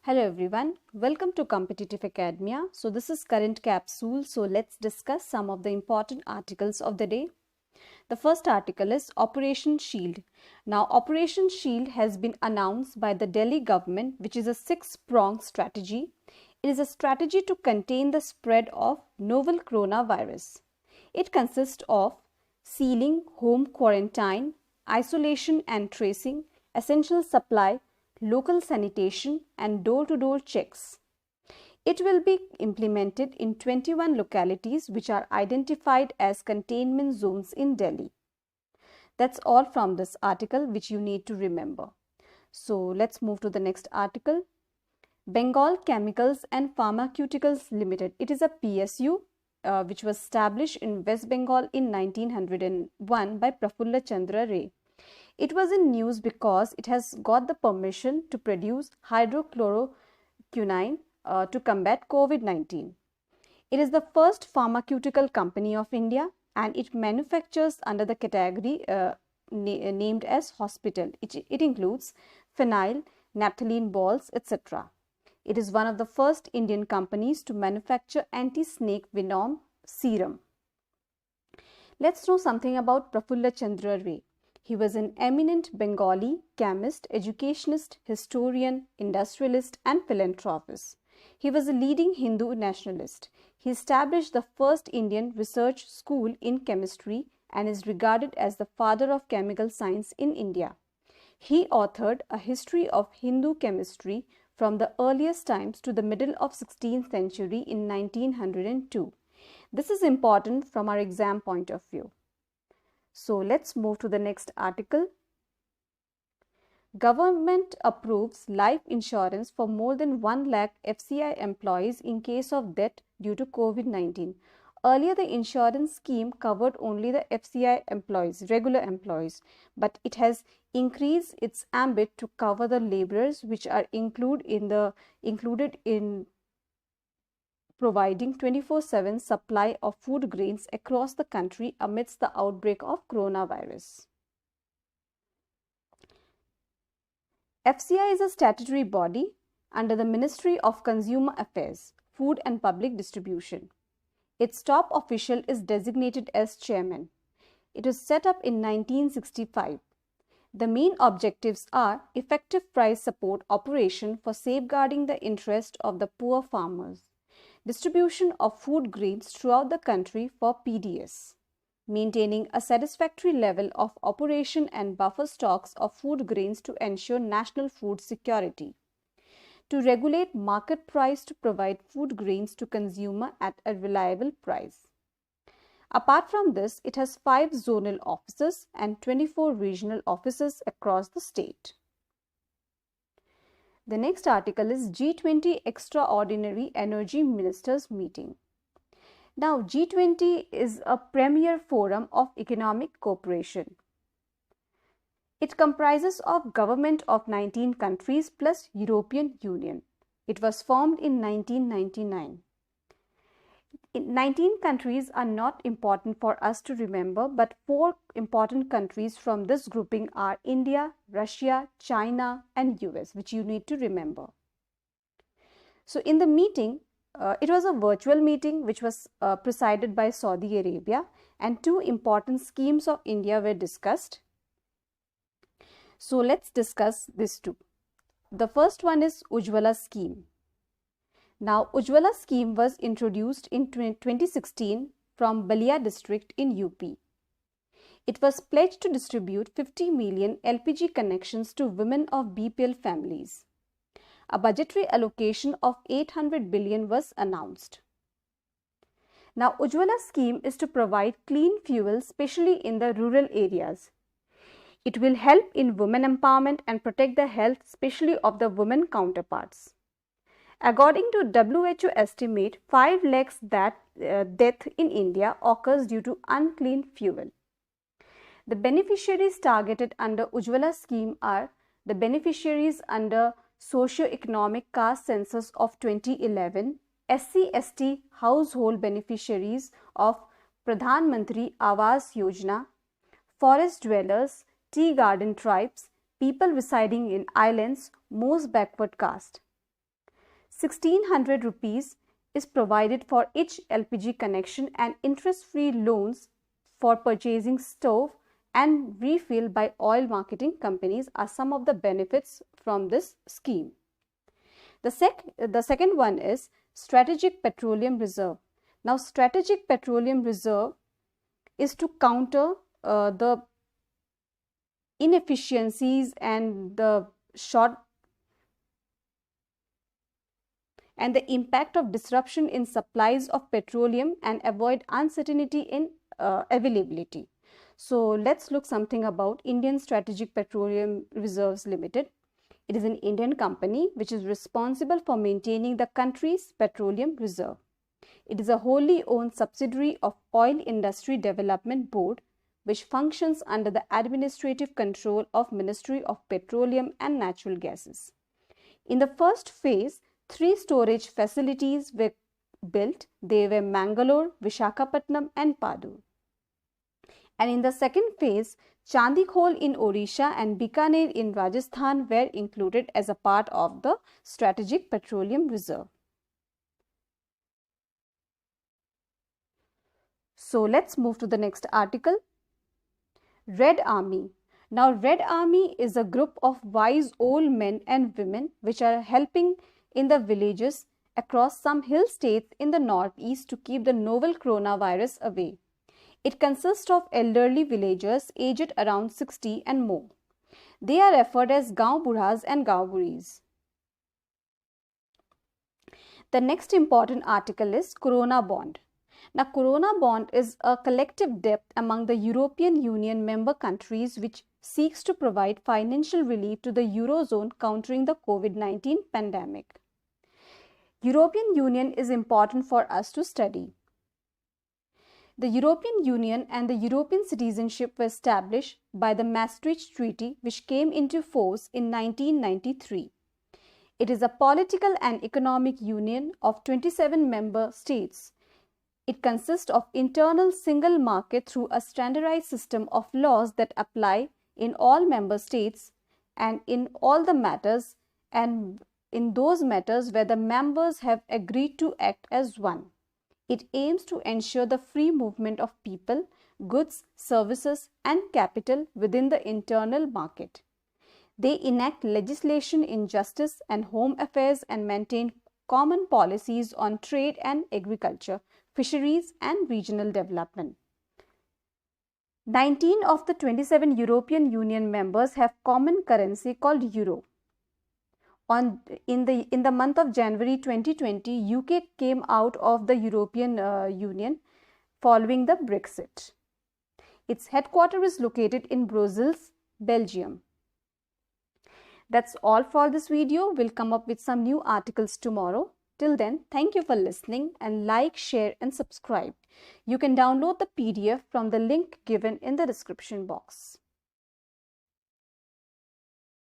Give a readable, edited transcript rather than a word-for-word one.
Hello everyone, welcome to Competitive Academia. So this is current capsule. So let's discuss some of the important articles of the day. The first article is Operation Shield. Now Operation Shield has been announced by the Delhi government, which is a six-pronged strategy. It is a strategy to contain the spread of novel coronavirus. It consists of sealing, home quarantine, isolation and tracing, essential supply, local sanitation and door-to-door checks. It will be implemented in 21 localities which are identified as containment zones in Delhi. That's all from this article which you need to remember. So let's move to the next article. Bengal Chemicals and Pharmaceuticals Limited. It is a PSU which was established in West Bengal in 1901 by Prafulla Chandra Ray. It was in news because it has got the permission to produce hydrochloroquine to combat COVID-19. It is the first pharmaceutical company of India and it manufactures under the category named as hospital. It includes phenyl, naphthalene balls, etc. It is one of the first Indian companies to manufacture anti-snake venom serum. Let's know something about Prafulla Chandra Ray. He was an eminent Bengali chemist, educationist, historian, industrialist and philanthropist. He was a leading Hindu nationalist. He established the first Indian research school in chemistry and is regarded as the father of chemical science in India. He authored a history of Hindu chemistry from the earliest times to the middle of 16th century in 1902. This is important from our exam point of view. So let's move to the next article. Government approves life insurance for more than 1 lakh FCI employees in case of death due to COVID-19. Earlier, the insurance scheme covered only the FCI employees, regular employees, but it has increased its ambit to cover the laborers which are included in providing 24/7 supply of food grains across the country amidst the outbreak of coronavirus. FCI is a statutory body under the Ministry of Consumer Affairs, Food and Public Distribution. Its top official is designated as chairman. It was set up in 1965. The main objectives are effective price support operation for safeguarding the interest of the poor farmers, distribution of food grains throughout the country for PDS, maintaining a satisfactory level of operation and buffer stocks of food grains to ensure national food security, to regulate market price to provide food grains to consumer at a reliable price. Apart from this, it has 5 zonal offices and 24 regional offices across the state. The next article is G20 Extraordinary Energy Ministers Meeting. Now, G20 is a premier forum of economic cooperation. It comprises of government of 19 countries plus European Union. It was formed in 1999. 19 countries are not important for us to remember, but 4 important countries from this grouping are India, Russia, China and US, which you need to remember. So in the meeting, it was a virtual meeting which was presided by Saudi Arabia, and 2 important schemes of India were discussed. So let's discuss these 2. The first one is Ujjwala scheme. Now, Ujjwala scheme was introduced in 2016 from Balia district in UP. It was pledged to distribute 50 million LPG connections to women of BPL families. A budgetary allocation of 800 billion was announced. Now, Ujjwala scheme is to provide clean fuel, especially in the rural areas. It will help in women empowerment and protect the health, especially of the women counterparts. According to WHO estimate, 5 lakhs death in India occurs due to unclean fuel. The beneficiaries targeted under Ujjwala scheme are the beneficiaries under socio-economic caste census of 2011, SC/ST household beneficiaries of Pradhan Mantri Awas Yojana, forest dwellers, tea garden tribes, people residing in islands, most backward caste. 1,600 rupees is provided for each LPG connection, and interest-free loans for purchasing stove and refill by oil marketing companies are some of the benefits from this scheme. The second one is Strategic Petroleum Reserve. Now, Strategic Petroleum Reserve is to counter the inefficiencies and the impact of disruption in supplies of petroleum and avoid uncertainty in availability. So let's look something about Indian Strategic Petroleum Reserves Limited. It is an Indian company which is responsible for maintaining the country's petroleum reserve. It is a wholly owned subsidiary of Oil Industry Development Board, which functions under the administrative control of Ministry of Petroleum and Natural Gases. In the first phase, 3 storage facilities were built. They were Mangalore, Visakhapatnam and Padur. And in the second phase, Chandikhol in Odisha and Bikaner in Rajasthan were included as a part of the Strategic Petroleum Reserve. So let's move to the next article. Red Army. Now, Red Army is a group of wise old men and women which are helping in the villages across some hill states in the northeast to keep the novel coronavirus away. It consists of elderly villagers aged around 60 and more. They are referred as Gaon Budhas and Gaon Budhis. The next important article is Corona Bond. Now, Corona Bond is a collective debt among the European Union member countries which seeks to provide financial relief to the Eurozone countering the COVID-19 pandemic. European Union is important for us to study. The European Union and the European citizenship were established by the Maastricht Treaty, which came into force in 1993. It is a political and economic union of 27 member states. It consists of internal single market through a standardized system of laws that apply in all member states and in all the matters and in those matters where the members have agreed to act as one. It aims to ensure the free movement of people, goods, services and capital within the internal market. They enact legislation in justice and home affairs and maintain common policies on trade and agriculture, fisheries and regional development. 19 of the 27 European Union members have common currency called Euro. In the month of January 2020, UK came out of the European Union following the Brexit. Its headquarters is located in Brussels, Belgium. That's all for this video. We'll come up with some new articles tomorrow. Till then, thank you for listening and like, share and subscribe. You can download the PDF from the link given in the description box.